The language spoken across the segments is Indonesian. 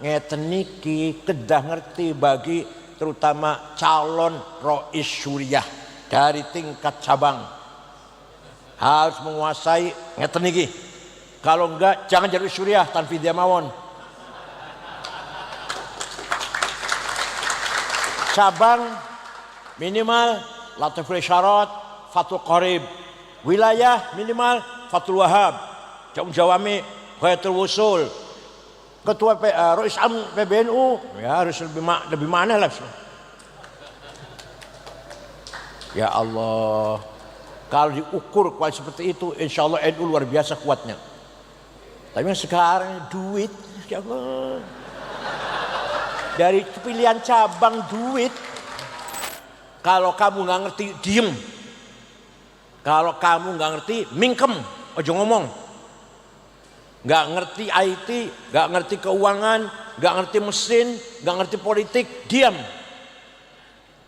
ngeten niki kedah ngerti bagi terutama calon rois syuriah dari tingkat cabang harus menguasai ngeten niki. Kalau enggak jangan jadi syuriah tanpa dia mawon. Cabang minimal Latiful Isyarat, Fathul Qarib. Wilayah minimal Fathul Wahab, Jawami, Khayatul Wusul. Ketua Rois Am PBNU ya harus lebih mana lah. Ya Allah, kalau diukur kualitas seperti itu, insya Allah NU luar biasa kuatnya. Tapi sekarang duit, ya Allah. Dari pilihan cabang duit, kalau kamu nggak ngerti diem, kalau kamu nggak ngerti mingkem, ojo ngomong, nggak ngerti IT, nggak ngerti keuangan, nggak ngerti mesin, nggak ngerti politik, diam.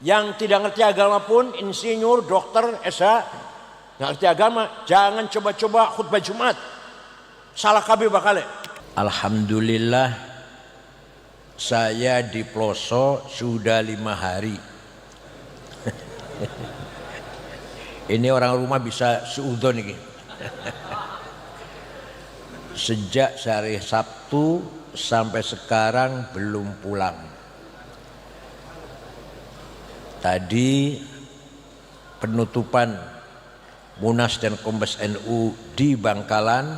Yang tidak ngerti agama pun insinyur, dokter, SH, nggak ngerti agama, jangan coba-coba khutbah Jumat, salah kabeh bakal. Alhamdulillah. Saya di Ploso sudah 5 hari. Ini orang rumah bisa seudon ini. Sejak hari Sabtu sampai sekarang belum pulang. Tadi penutupan Munas dan Kombes NU di Bangkalan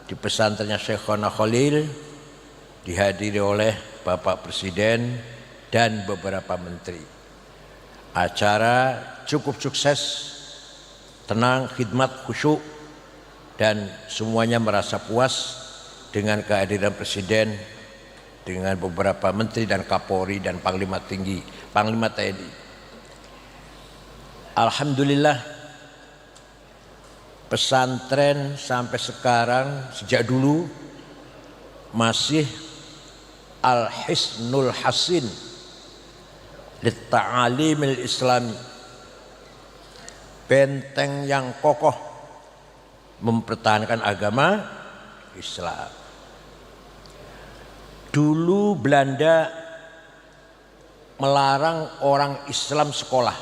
di pesantrennya Syekhona Khalil dihadiri oleh Bapak Presiden dan beberapa menteri. Acara cukup sukses, tenang, khidmat, khusyuk, dan semuanya merasa puas dengan kehadiran Presiden, dengan beberapa menteri dan Kapolri dan Panglima Tinggi, Panglima TNI. Alhamdulillah, pesantren sampai sekarang sejak dulu masih Al-Hisnul Hasin Litta'alimil Islami, benteng yang kokoh mempertahankan agama Islam. Dulu Belanda melarang orang Islam sekolah,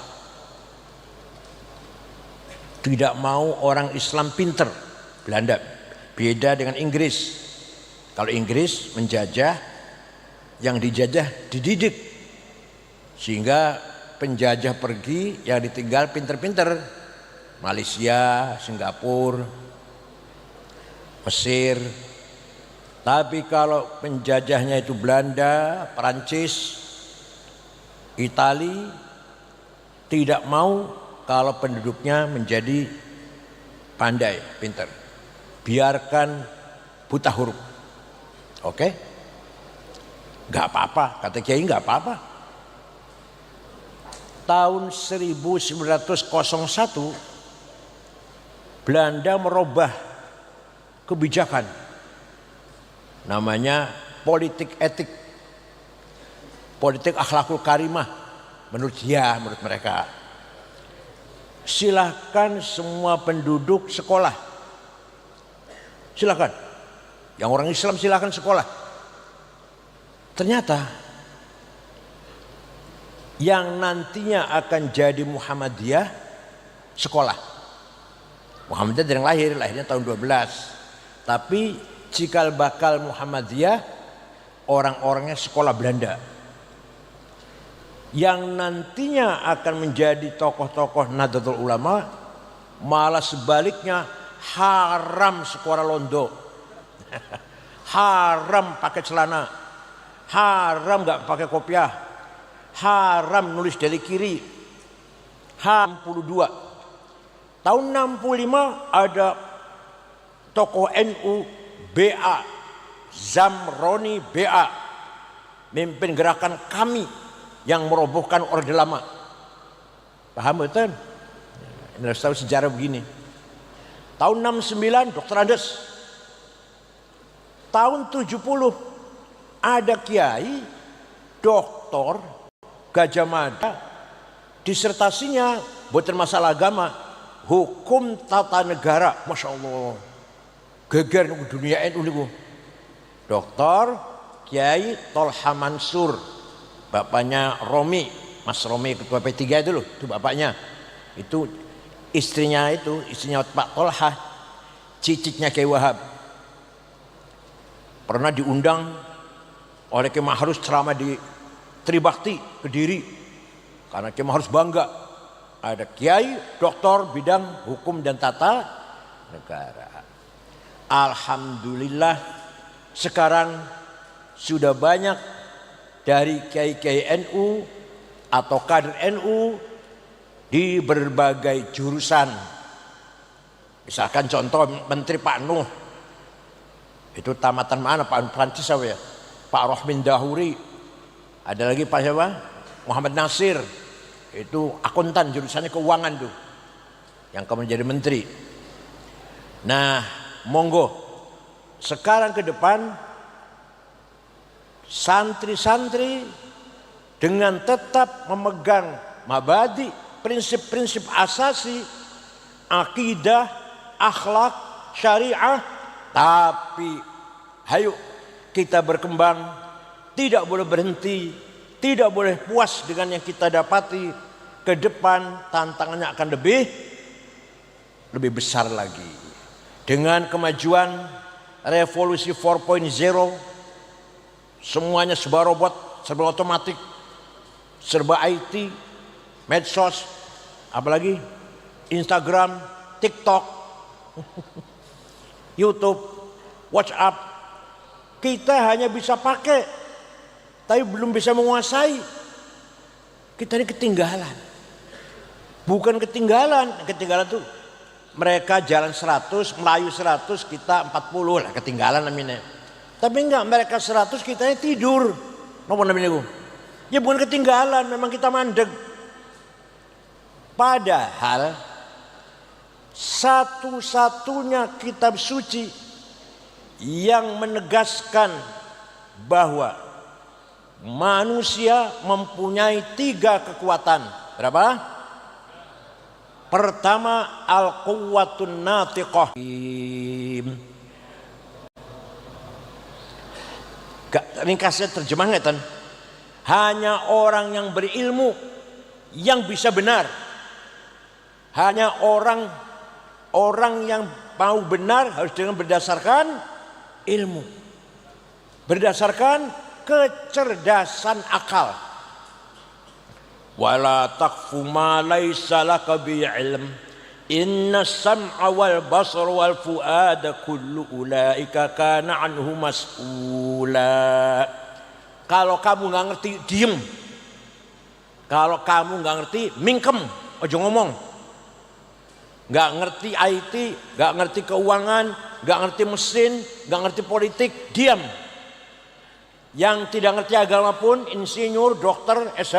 tidak mau orang Islam pinter. Belanda beda dengan Inggris. Kalau Inggris menjajah, yang dijajah dididik, sehingga penjajah pergi yang ditinggal pinter-pinter. Malaysia, Singapura, Mesir. Tapi kalau penjajahnya itu Belanda, Perancis, Itali, tidak mau kalau penduduknya menjadi pandai, pinter. Biarkan buta huruf. Oke? Gak apa-apa, kata Kiai, gak apa-apa. Tahun 1901 Belanda merubah kebijakan, namanya politik etik, politik akhlakul karimah. Menurut mereka, silahkan semua penduduk sekolah, silahkan. Yang orang Islam silahkan sekolah. Ternyata yang nantinya akan jadi Muhammadiyah sekolah. Muhammadiyah dari yang lahirnya tahun 12. Tapi cikal bakal Muhammadiyah orang-orangnya sekolah Belanda. Yang nantinya akan menjadi tokoh-tokoh Nahdlatul Ulama malah sebaliknya haram sekolah londo. Haram pakai celana, haram nggak pakai kopiah, haram nulis dari kiri. Haram 62. Tahun 65 ada tokoh NU BA, Zamroni BA, mimpin gerakan Kami yang merobohkan Orde Lama. Paham betul? Ini harus tahu sejarah begini. Tahun 69 Dr. Andes. Tahun 70 ada kiai, doktor, Gajah Mada, disertasinya bukan masalah agama, hukum tata negara. Masya Allah, geger dunia NU niku. Doktor, Kiai Tolha Mansur, bapaknya Romi, Mas Romi ketua P3 itu loh, itu bapaknya. Itu istrinya Pak Tolha, cicitnya Kiai Wahab. Pernah diundang oleh Kiai Ma'ruf ceramah di Tribakti Kediri, karena Kiai Ma'ruf bangga ada kiai doktor bidang hukum dan tata negara. Alhamdulillah sekarang sudah banyak dari kiai-kiai NU atau kader NU di berbagai jurusan. Misalkan contoh Menteri Pak Nuh, itu tamatan mana Pak Prancis ya? Pak Rohmin Dahuri, ada lagi Pak siapa? Muhammad Nasir, itu akuntan jurusannya keuangan tuh, yang kemudian jadi menteri. Nah, monggo sekarang ke depan santri-santri dengan tetap memegang mabadi, prinsip-prinsip asasi, akidah, akhlak, syariah, tapi hayu kita berkembang, tidak boleh berhenti, tidak boleh puas dengan yang kita dapati. Ke depan tantangannya akan lebih besar lagi. Dengan kemajuan revolusi 4.0, semuanya serba robot, serba otomatik, serba IT, medsos, apalagi Instagram, TikTok, YouTube, WhatsApp. Kita hanya bisa pakai, tapi belum bisa menguasai. Kita ini ketinggalan. Bukan ketinggalan tuh mereka jalan 100, Melayu 100, kita 40 lah ketinggalan namanya. Tapi enggak, mereka 100, kita tidur. Apa namanya? Ya bukan ketinggalan, memang kita mandeg. Padahal satu-satunya kitab suci yang menegaskan bahwa manusia mempunyai 3 kekuatan. Berapa? Pertama, al-quwwatun natiqah. Ringkasnya terjemahnya kan, hanya orang yang berilmu yang bisa benar. Hanya orang yang mau benar harus dengan berdasarkan ilmu, berdasarkan kecerdasan akal. Wala taqfu ma laysa laka bi ilm, inna sam'a wal basar wal fuada kullu ulaika kana anhu mas'ula. Kalau kamu nggak ngerti, diem. Kalau kamu nggak ngerti, mingkem, ojo ngomong. Nggak ngerti IT, nggak ngerti keuangan, nggak ngerti mesin, nggak ngerti politik, diam. Yang tidak ngerti agama pun, insinyur, dokter, SH,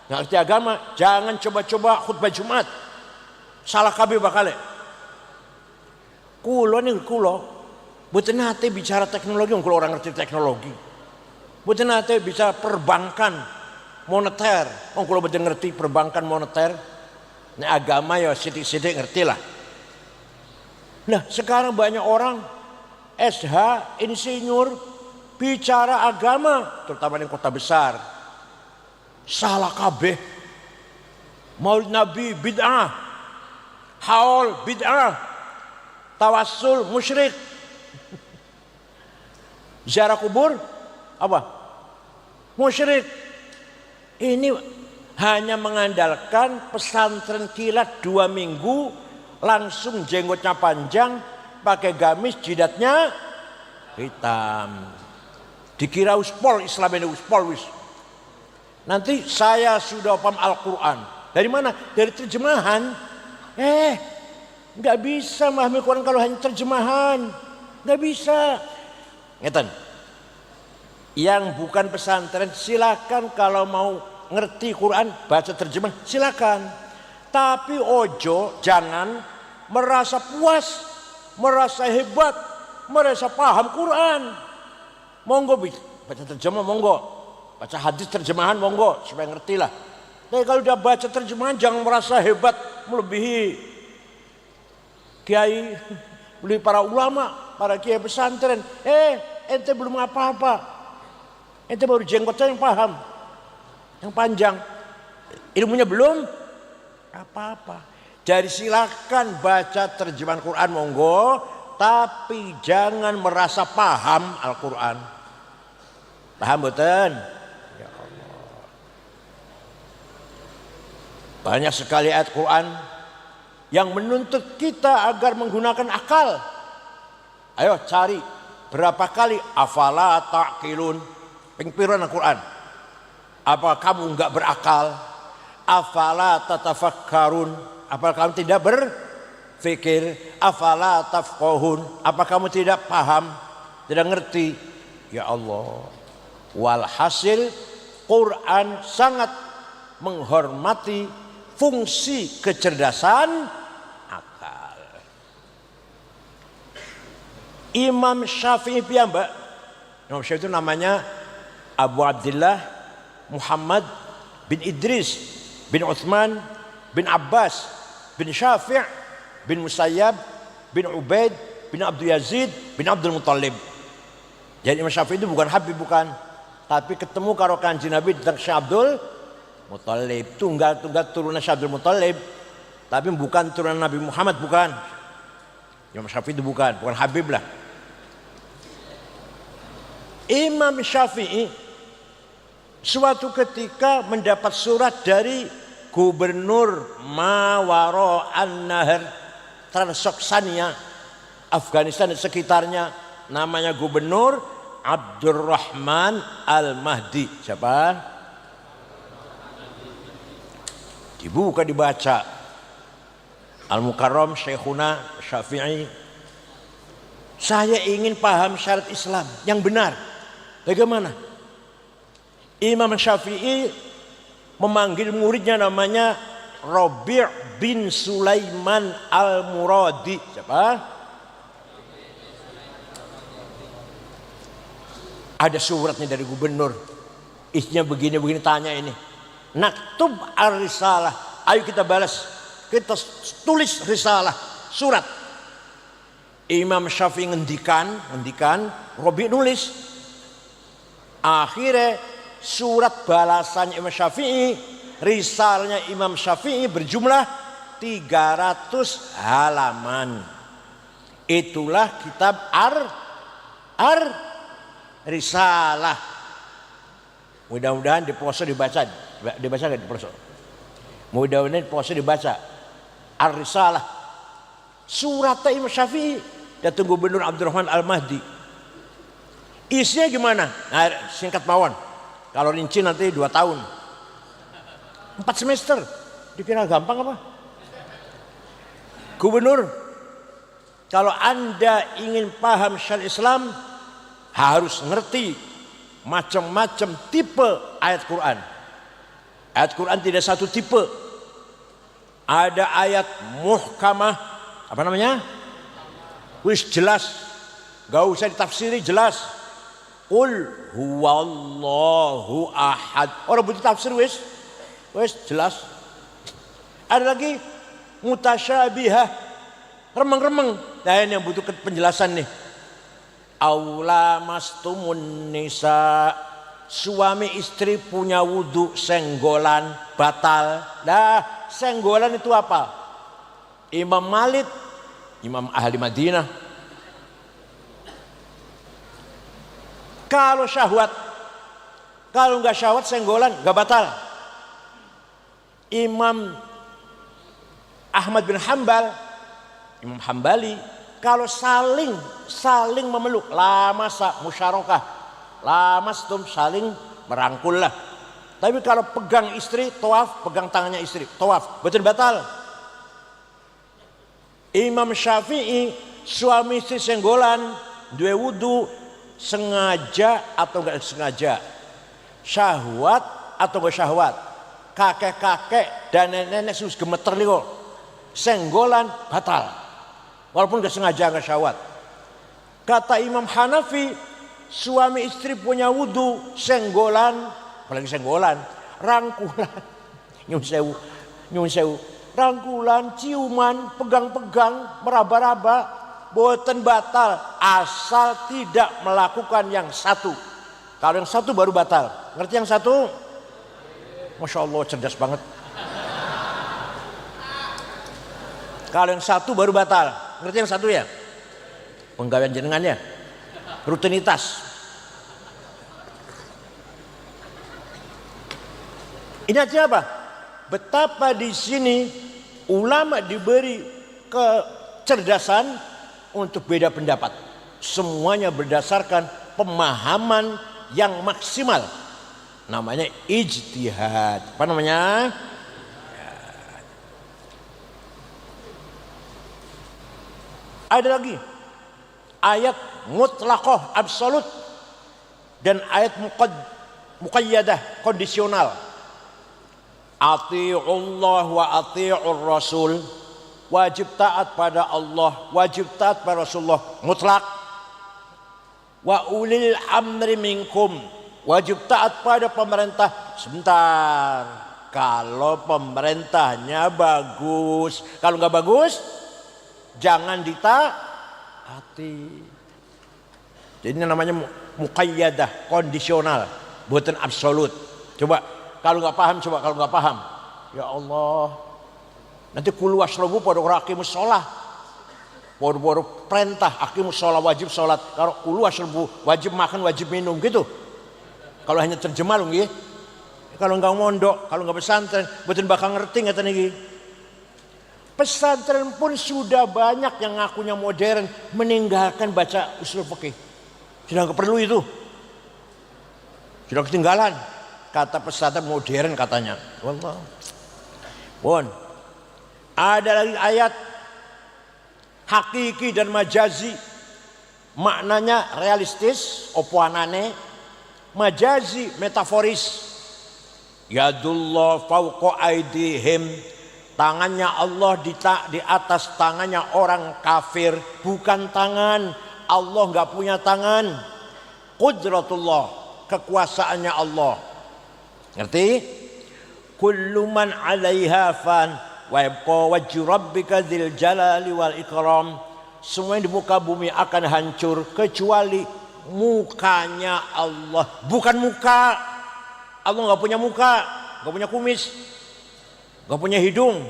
nggak ngerti agama, jangan coba-coba khutbah Jumat. Salah kabeh bakal. Kulo, mboten nate bicara teknologi, kulo orang ngerti teknologi. Mboten nate bicara perbankan moneter, kulo mboten ngerti perbankan moneter. Ini agama ya sidik-sidik ngerti lah. Nah sekarang banyak orang SH, insinyur, bicara agama, terutama di kota besar, salah kabeh. Maulid Nabi bid'ah, haul bid'ah, tawassul musyrik, ziarah kubur apa? Musyrik. Ini hanya mengandalkan pesantren kilat 2 minggu, langsung jenggotnya panjang, pakai gamis, jidatnya hitam. Dikira uspol, Islam ini uspol wis. Nanti saya sudah paham Al-Quran. Dari mana? Dari terjemahan. Nggak bisa memahami Quran kalau hanya terjemahan. Nggak bisa. Ngeten. Yang bukan pesantren silakan kalau mau ngerti Quran baca terjemah silakan. Tapi ojo jangan merasa puas, merasa hebat, merasa paham Quran. Monggo baca terjemah, monggo baca hadis terjemahan, monggo supaya ngerti lah. Tapi kalau udah baca terjemahan jangan merasa hebat melebihi kiai, melebihi para ulama, para kiai pesantren. Ente belum apa-apa. Ente baru jenggotnya yang paham, yang panjang. Ilmunya belum apa-apa. Jadi silakan baca terjemahan Quran monggo, tapi jangan merasa paham Al-Quran. Paham betul? Ya Allah. Banyak sekali ayat Quran yang menuntut kita agar menggunakan akal. Ayo cari berapa kali afala ta'qilun, pengpiran Al-Quran. Apa kamu enggak berakal? Afala tatafakkarun, apa kamu tidak berpikir? Afala tafqahun, apa kamu tidak paham, tidak ngerti? Ya Allah. Walhasil Quran sangat menghormati fungsi kecerdasan akal. Imam Syafi'i piyambak, Imam Syafi'i itu namanya Abu Abdullah Muhammad bin Idris bin Utsman bin Abbas bin Syafi' bin Musayyab bin Ubaid bin Abdul Yazid bin Abdul Muttalib. Jadi Imam Syafi'i itu bukan Habib, bukan, tapi ketemu karo Kanjeng Nabi tentang Syekh Abdul Muttalib, tunggal-tunggal turunan Syekh Abdul Muttalib, tapi bukan turunan Nabi Muhammad, bukan. Imam Syafi'i itu bukan Habib lah. Imam Syafi'i suatu ketika mendapat surat dari Gubernur Mawaro An-Nahar, Transoksania, Afghanistan dan sekitarnya, namanya Gubernur Abdurrahman Al-Mahdi. Siapa? Dibuka dibaca. Al-Mukarram Syekhuna Syafi'i, saya ingin paham syariat Islam yang benar. Bagaimana? Imam Syafi'i memanggil muridnya namanya Rabi' bin Sulaiman Al-Muradi. Siapa? Ada suratnya dari gubernur. Isinya begini-begini, tanya ini. Naktub ar-risalah. Ayo kita balas. Kita tulis risalah, surat. Imam Syafi'i ngendikan, Rabi' nulis. Akhirnya surat balasannya Imam Syafi'i, risalahnya Imam Syafi'i berjumlah 300 halaman. Itulah kitab Risalah. Mudah-mudahan di poso dibaca gak di poso? Mudah-mudahan di poso dibaca Ar-Risalah. Suratnya Imam Syafi'i datang Gubernur Abdurrahman Al-Mahdi. Isinya gimana? Nah, singkat mawon. Kalau rinci nanti 2 tahun. 4 semester. Dikira gampang apa? Gubernur, kalau Anda ingin paham syariat Islam, harus ngerti macam-macam tipe ayat Quran. Ayat Quran tidak satu tipe. Ada ayat muhkamah, apa namanya? Wis jelas, gak usah ditafsiri, jelas. Qul huwallahu ahad. Orang butuh tafsir wis jelas. Ada lagi mutasyabihah, remeng-remeng. Nah ini yang butuh penjelasan nih. Aula mastumun nisa, suami istri punya wudu senggolan batal. Nah senggolan itu apa? Imam Malik, Imam ahli Madinah. Kalau syahwat, kalau nggak syahwat senggolan nggak batal. Imam Ahmad bin Hambal, Imam Hambali, kalau saling memeluk, lamasa musyarakah, lamastum saling merangkul lah. Tapi kalau pegang istri, tawaf, pegang tangannya istri, tawaf, betul batal. Imam Syafi'i, suami istri senggolan, dua wudu, sengaja atau enggak sengaja, syahwat atau enggak syahwat, kakek-kakek dan nenek-nenek sus gemeter nih kok, senggolan batal, walaupun enggak sengaja enggak syahwat. Kata Imam Hanafi, suami istri punya wudu, senggolan, apalagi senggolan, rangkulan, nyun sewu, rangkulan, ciuman, pegang-pegang, meraba-raba, boten batal asal tidak melakukan yang satu. Kalau yang satu baru batal. Ngerti yang satu? Masya Allah, cerdas banget. Kalau yang satu baru batal. Ngerti yang satu ya? Penggawean jenengannya. Rutinitas. Ini artinya apa? Betapa di sini ulama diberi kecerdasan untuk beda pendapat. Semuanya berdasarkan pemahaman yang maksimal. Namanya ijtihad. Apa namanya? Ada lagi ayat mutlaqah absolut dan ayat muqayyadah kondisional. Ati'ullah wa ati'ur rasul. Wajib taat pada Allah, wajib taat pada Rasulullah mutlak. Wa ulil amri minkum. Wajib taat pada pemerintah. Sebentar, kalau pemerintahnya bagus, kalau nggak bagus jangan ditaati. Jadi ini namanya muqayyadah, kondisional, bukan absolut. Coba kalau nggak paham, kalau nggak paham, ya Allah, nanti kulu wasrobu pada rakimus sholat, pada perintah akimus sholat wajib sholat. Kalau kulu wasrobu wajib makan, wajib minum gitu. Kalau hanya terjemah loh, kalau nggak mondok, kalau nggak pesantren, betul bakal ngerti nggak tadi. Pesantren pun sudah banyak yang ngakunya modern meninggalkan baca usul fikih. Sudah nggak perlu itu, sudah ketinggalan. Kata pesantren modern katanya. Wallah. Bon. Ada lagi ayat hakiki dan majazi. Maknanya realistis, opo anane. Majazi metaforis. Yadullah fauqa aidihim. Tangannya Allah di atas tangannya orang kafir. Bukan tangan. Allah nggak punya tangan. Qudratullah, kekuasaannya Allah. Ngerti? Kullu man 'alaiha fan wa yabqa wajhu rabbika dzil jalali wal ikram. Semua yang di muka bumi akan hancur kecuali mukanya Allah. Bukan muka. Allah enggak punya muka, enggak punya kumis, enggak punya hidung.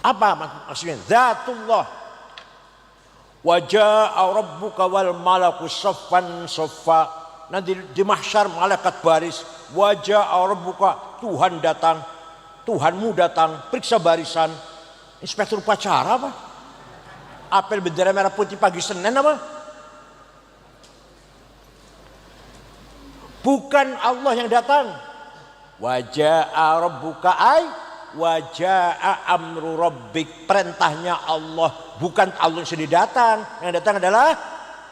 Apa maksudnya? Zatullah. Wa jaa rabbuka wal malaku saffan saffa. Nanti di mahsyar malaikat baris. Wajah rabbuka, Tuhan datang, Tuhanmu datang, periksa barisan. Inspektur upacara apa? Apel bendera merah putih pagi Senin apa? Bukan Allah yang datang. Wajah rabbuka ay wajah amru rabbik, perintahnya Allah, bukan Allah yang sendiri datang. Yang datang adalah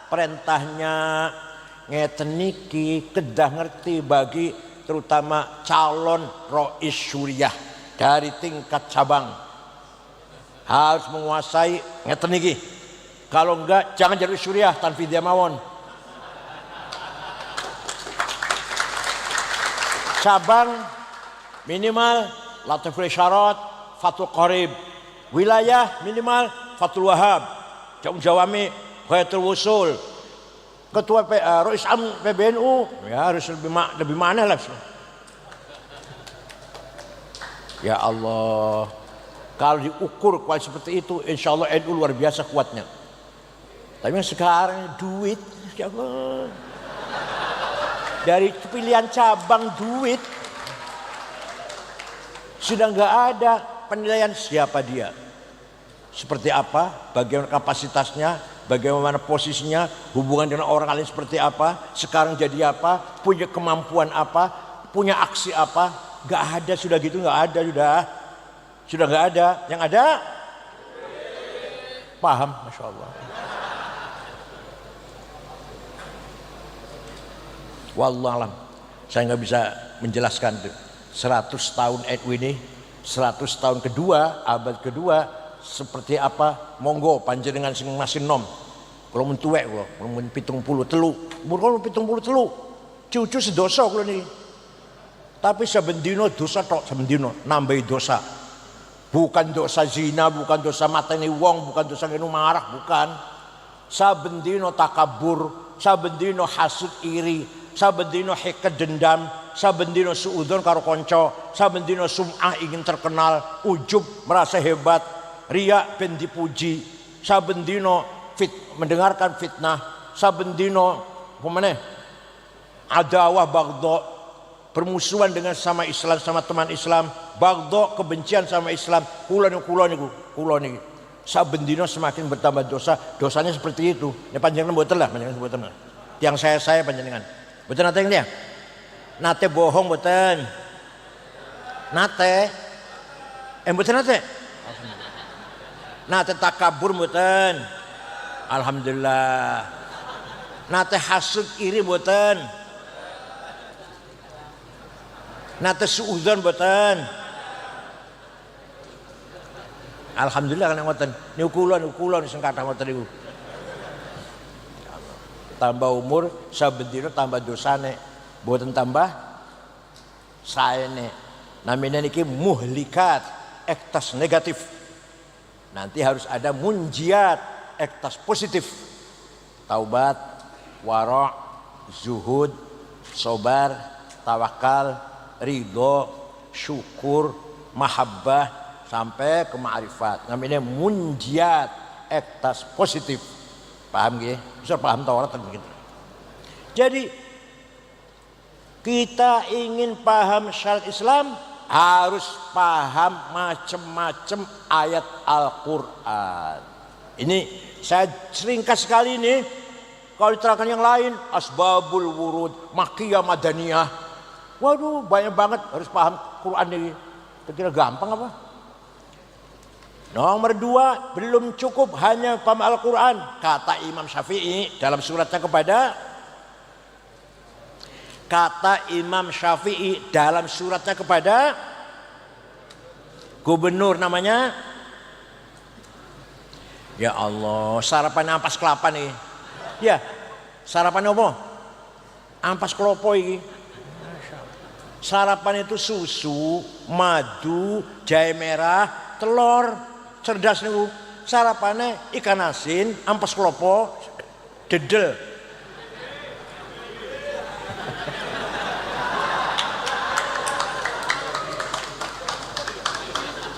perintahnya. Ngeten niki kedah ngerti bagi terutama calon rois syuriah dari tingkat cabang harus menguasai ngeten niki. Kalau enggak jangan jadi syuriah tanpa dia mawon. Cabang minimal Latiful Syarat, Fathul Qarib. Wilayah minimal Fathul Wahab. Jawami Khayatul Wusul. Ketua Rois Am PBNU ya harus lebih mana lah. Ya Allah, kalau diukur kuat seperti itu, insya Allah NU luar biasa kuatnya. Tapi yang sekarang duit, ya Allah, dari pilihan cabang duit sudah nggak ada penilaian siapa dia, seperti apa, bagaimana kapasitasnya, bagaimana posisinya, hubungan dengan orang lain seperti apa, sekarang jadi apa, punya kemampuan apa, punya aksi apa, nggak ada sudah gitu, nggak ada sudah nggak ada, yang ada paham, masya Allah. Wallahualam, saya nggak bisa menjelaskan tuh. 100 tahun NU ini, 100 tahun kedua, abad kedua, seperti apa? Monggo panjenengan sing masih nom. Kalau mun tuwek kula, mun 73. Umur kula 73. Cucu sedoso kula niki. Tapi saben dina dosa tok, saben dina nambahi dosa. Bukan dosa zina, bukan dosa mateni wong, bukan dosa ngenu marah, bukan. saben dina takabur, saben dina hasud iri, saben dina hiked dendam, saben dina suudzon karo kanca, saben dina sum'ah ingin terkenal, ujub merasa hebat, riya ben dipuji, saben dina mendengarkan fitnah, saben dina pemane adawah bagdha, permusuhan dengan sama Islam, sama teman Islam, bagdha kebencian sama Islam, kula niku saben dina semakin bertambah dosa, dosanya seperti itu. Ya panjenengan mboten lah, panjenengan mboten lah. Yang saya panjenengan. Mboten nate dia. Nate bohong mboten. Nate. Mboten nate. Nate takabur mboten. Alhamdulillah. Nate hasud iri mboten. Nate suudzon mboten. Alhamdulillah kan ngoten. Niku kula sing kathah ngoten niku. Tambah umur saben dina tambah dosane, mboten tambah saene. Namanya niki muhlikat, ektas negatif. Nanti harus ada munjiat, ektas positif. Taubat, wara', zuhud, sabar, tawakal, ridho, syukur, mahabbah sampai ke ma'rifat. Namanya munjiat, ektas positif. Paham nggih? Bisa paham Taurat begitu. Jadi kita ingin paham syariat Islam harus paham macam-macam ayat Al-Qur'an. Ini saya seringkas sekali ini kalau diterangkan yang lain, asbabul wurud, makkiyah madaniyah. Waduh, banyak banget harus paham Quran ini. Kira gampang apa? Nomor 2, belum cukup hanya paham Al-Quran. Kata Imam Syafi'i dalam suratnya kepada gubernur namanya, ya Allah, sarapan ampas kelapa nih. Ya, sarapan apa? Ampas kelapa ini. Sarapan itu susu, madu, jahe merah, telur. Cerdas niku. Sarapannya ikan asin, ampas klopo, dedel.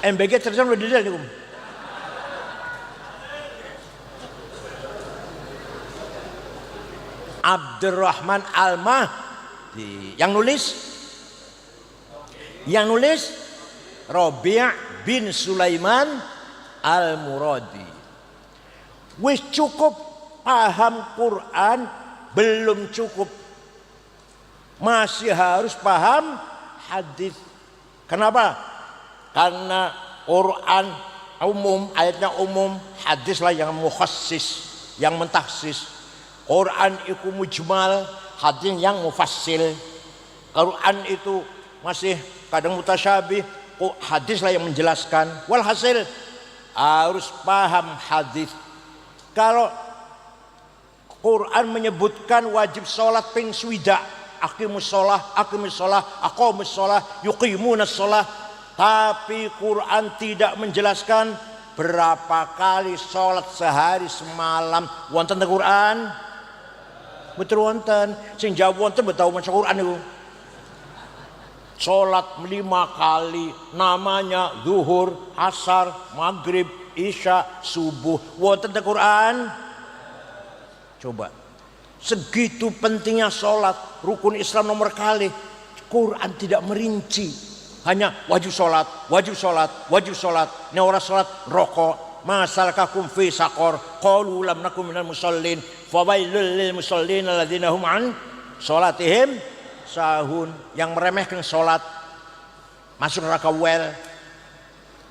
MBG cerdas dedel niku. Abdurrahman Al-Mahdi. Yang nulis Rabi' bin Sulaiman Al-Muradi. Wis cukup paham Quran, belum cukup. Masih harus paham hadis. Kenapa? Karena Quran umum, ayatnya umum, hadislah yang mukhassis, yang mentaksis. Quran itu mujmal, hadis yang mufassil. Quran itu masih kadang mutasyabih, hadislah yang menjelaskan. Walhasil harus paham hadis. Kalau Quran menyebutkan wajib sholat ping swida, aqimus sholah, aqamus sholah, yuqimunas sholah, tapi Quran tidak menjelaskan berapa kali sholat sehari semalam. Wonten teng Quran? Betul wonten. Sing jawab wonten betau maca Quran niku. Sholat 5 kali, namanya zuhur, asar, maghrib, isya, subuh. Wonten teng Quran? Coba. Segitu pentingnya sholat, rukun Islam nomor kali. Quran tidak merinci. Hanya wajib sholat, wajib sholat, wajib sholat. Ini orang sholat rokok. Masalakakum fi saqor, qalu lam nakum minal musallin, fawailul lil musallin alladzina hum an sholatihim sahun. Yang meremehkan sholat masuk neraka wel.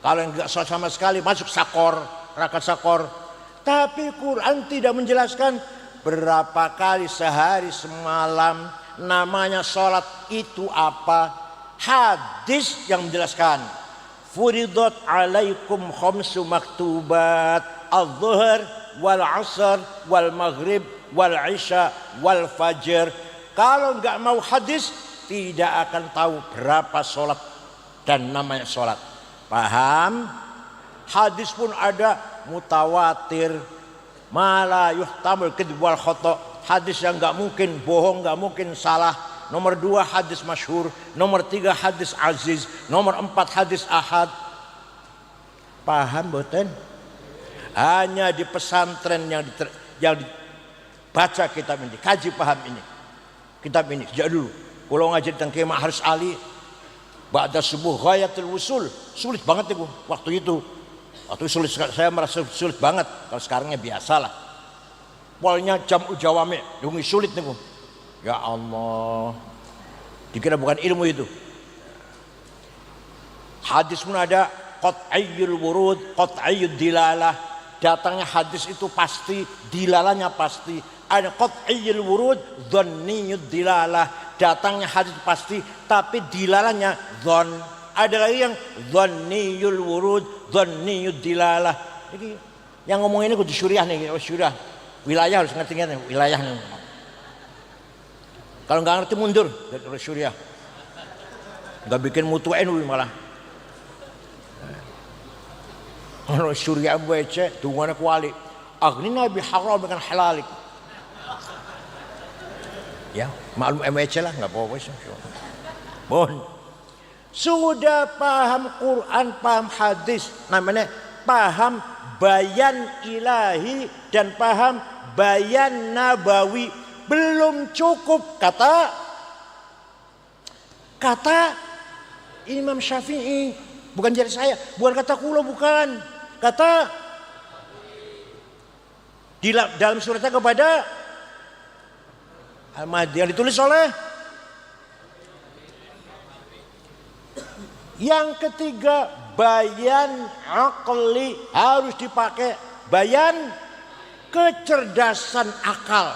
Kalau yang enggak sholat sama sekali masuk sakor, neraka sakor. Tapi Quran tidak menjelaskan berapa kali sehari semalam, namanya sholat itu apa. Hadis yang menjelaskan. Furidat alaikum khamsu maktubat, al-zuhur wal asr wal maghrib wal isya wal fajr. Kalau enggak mau hadis, tidak akan tahu berapa sholat dan namanya sholat. Paham? Hadis pun ada mutawatir, Ma la yuhtamul kadzib wal khata'. Hadis yang enggak mungkin bohong, enggak mungkin salah. Nomor 2 hadis masyhur, nomor 3 hadis aziz, nomor 4 hadis ahad. Paham boten? Hanya di pesantren yang dibaca kitab ini, kaji paham ini. Kitab ini sejak dulu. Kalau ngaji tentang Kiai Ma'arif Ali, ba'da subuh ghayatul wusul, sulit banget itu waktu itu. Waktu sulit, saya merasa sulit banget. Kalau sekarangnya biasalah. Polnya jam'u jawami, dungi sulit nih. Ya Allah, dikira bukan ilmu itu. Hadis pun ada qat'iyyul wurud, qat'iyyud dilalah. Datangnya hadis itu pasti, dilalahnya pasti. Ada qat'iyyul wurud, dhanniyud dilalah. Datangnya hadis pasti, tapi dilalahnya dhon. Ada lagi yang dhanniyul wurud, dhanniyud dilalah. Jadi yang ngomong ini kudu syuriah nih, syuriah. Wilayah harus ngerti-ngerti wilayah nih. Kalau nggak ngerti mundur dari syuriah. Nggak bikin mutu NU malah. Kalau syuriah baca tungguannya kuali. Aghnina bi haram dengan halalik. Ya, maklum MWC lah, nggak apa-apa sih. Bon. Sudah paham Quran, paham hadis, namanya paham bayan ilahi dan paham bayan nabawi. Belum cukup kata Imam Syafi'i, bukan dari saya, bukan kata kula, bukan kata dalam suratnya kepada Al-Mahdi yang ditulis oleh. Yang ketiga bayan aqli, harus dipakai bayan kecerdasan akal.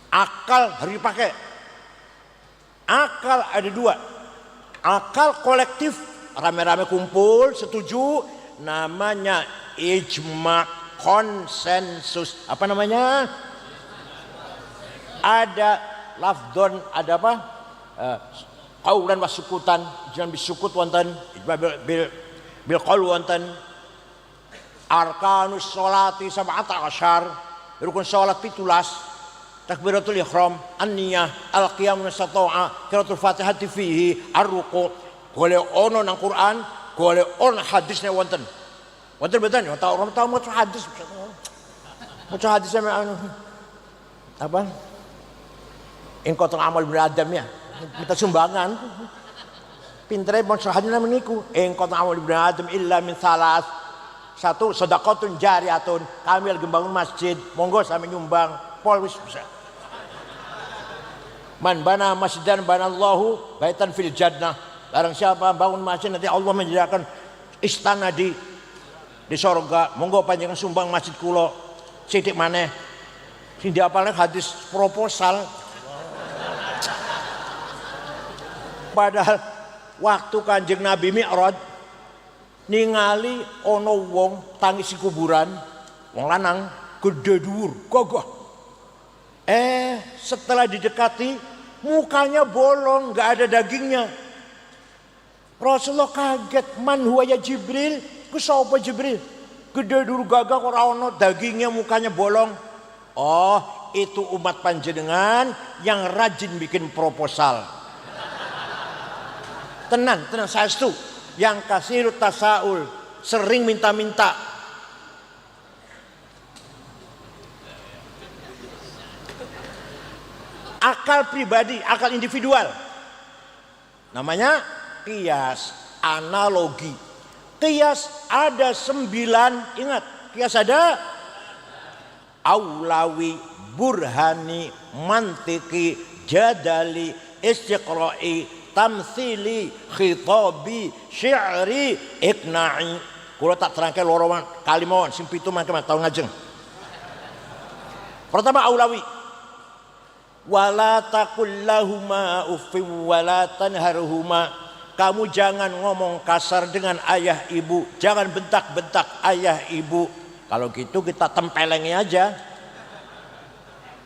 Akal harus dipakai. Akal ada 2. Akal kolektif, rame-rame kumpul setuju, namanya ijma, konsensus. Apa namanya? Ada lafdon, ada apa? Qaulan wa sukutan, jangan bisukut wonten, ijma bil qaul wonten. Arkanus sholati sab'ata asyar, rukun salat 17. Takbiratul ihram, an-niyah, al-qiyam nastata'a, qiraatul fatihati fihi, ar-ruku'. Golek ono nang Quran, golek ono hadisnya wonten. Wonten betul, orang tahu maca hadis. Maca hadis sama apa? Ingkotong amal bin Adam ya. Minta sumbangan. Pintere maca hadis meniku. Ingkotong amal bin Adam illa min salas. 1 sedekahun jariyatun, kami lagi bangun masjid, monggo sampe nyumbang. Pol wis bisa. Man bana masjidan banallahu baitan fil jannah. Barang siapa bangun masjid nanti Allah menyediakan istana di surga. Monggo panjenengan sumbang masjid kula sithik maneh. Sing diapalne hadis proposal. Padahal waktu Kanjeng Nabi Mi'raj ningali ana wong tangisi kuburan, wong lanang gede dhuwur, gagah. Setelah didekati mukanya bolong, nggak ada dagingnya. Rasulullah kaget, man huwa ya Jibril? Ku sapa Jibril? Gede dulu gagah ora ono dagingnya, mukanya bolong. Oh, itu umat panjenengan yang rajin bikin proposal. Tenan saestu, yang kasirut tasaul, sering minta-minta. Akal pribadi, akal individual. Namanya qiyas, analogi. Qiyas ada 9, ingat, qiyas ada aulawi, burhani, mantiki, jadali, istiqra'i, tamthili, khitabi, syi'ri, iqna'i. Kula tak terangke loro kalimawon sing 7 mangke tau ngajeng. Pertama aulawi. Wala taqul lahuma uffin wala tanharhuma. Kamu jangan ngomong kasar dengan ayah ibu, jangan bentak-bentak ayah ibu. Kalau gitu kita tempelengi aja.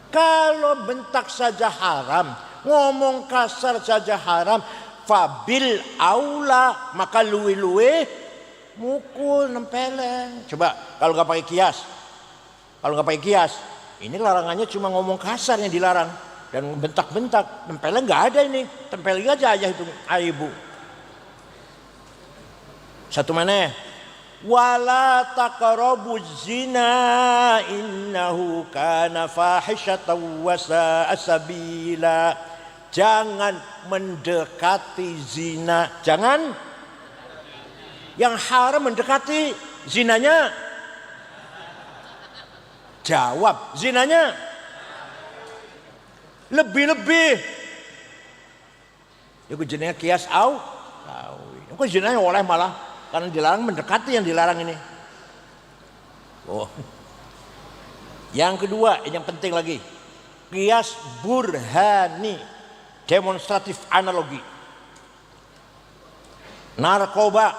Kalau bentak saja haram, ngomong kasar saja haram, fabil aula, maka luwe-luwe mukul nempeleng. Coba kalau nggak pakai kias, Kalau nggak pakai kias, ini larangannya cuma ngomong kasar yang dilarang dan bentak-bentak. Tempelnya nggak ada ini, tempelin aja ayah itu, ayah ibu. Satu mana? Wala taqrabuz zina innahu kana fahisyatan wa sa'a sabila. Jangan mendekati zina. Jangan. Yang haram mendekati, zinanya. Jawab, zinanya lebih-lebih. Ya ku jenenge kias au. Kok zinanya oleh malah karena dilarang mendekati yang dilarang ini. Oh. Yang kedua, yang penting lagi. Kias burhani, demonstratif analogi. Narkoba,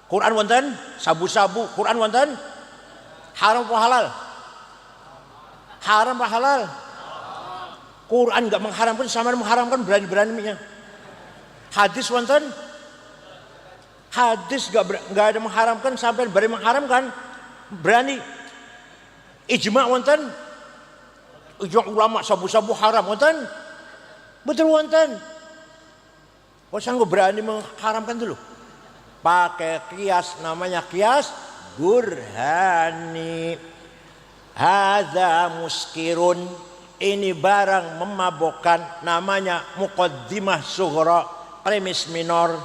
Quran wonten, sabu-sabu, Quran wonten. Haram apa halal? Haram apa halal? Quran enggak mengharamkan, sama mengharamkan berani-beraninya. Hadis wonten? Hadis enggak ada mengharamkan sampai berani mengharamkan, berani. Ijma wonten? Ijma ulama sabu-sabu haram wonten? Betul wonten. Kok sanggup berani mengharamkan dulu? Pakai kias, namanya kias burhani. Hadza muskirun, ini barang memabokkan, namanya muqaddimah sughra, premis minor.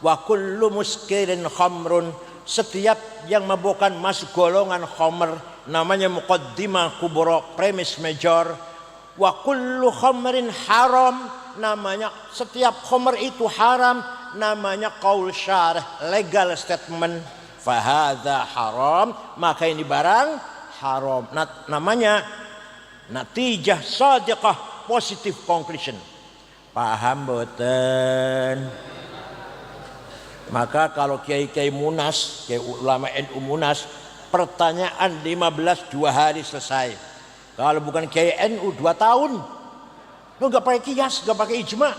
Wa kullu muskirin khamrun, setiap yang memabokkan masuk golongan khamr, namanya muqaddimah kubra, premis major. Wa kullu khamrin haram, namanya setiap khamr itu haram, namanya qaul syarih, legal statement. Fahadha haram, maka ini barang haram. Namanya natijah sadiqah, positive conclusion. Paham boten? Maka kalau kiai-kiai munas, kiai ulama NU munas, pertanyaan 15 2 hari selesai. Kalau bukan kiai NU 2 tahun. Lu enggak pakai kias, enggak pakai ijma.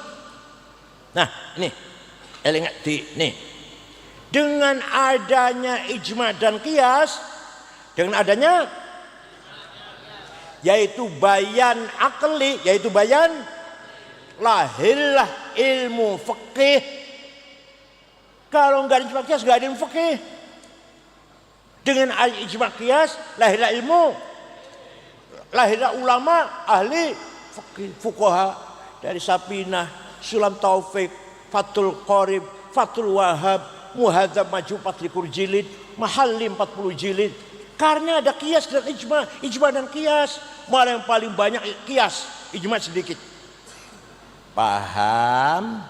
Nah, ini elingat di nih. Dengan adanya ijma dan kias, dengan adanya yaitu bayan akli, yaitu bayan, lahirlah ilmu fikih. Kalau enggak ada ijma kias, enggak ada ilmu fikih. Dengan ijma kias, lahirlah ilmu, lahirlah ulama, ahli fikih, fuqaha dari Sapinah, Sulam Taufik, Fathul Qorib, Fathul Wahab, Muhadzab Maju 40 jilid, Mahallim 40 jilid. Karena ada kias dan ijma, ijma dan kias. Malah yang paling banyak kias, ijma sedikit. Paham?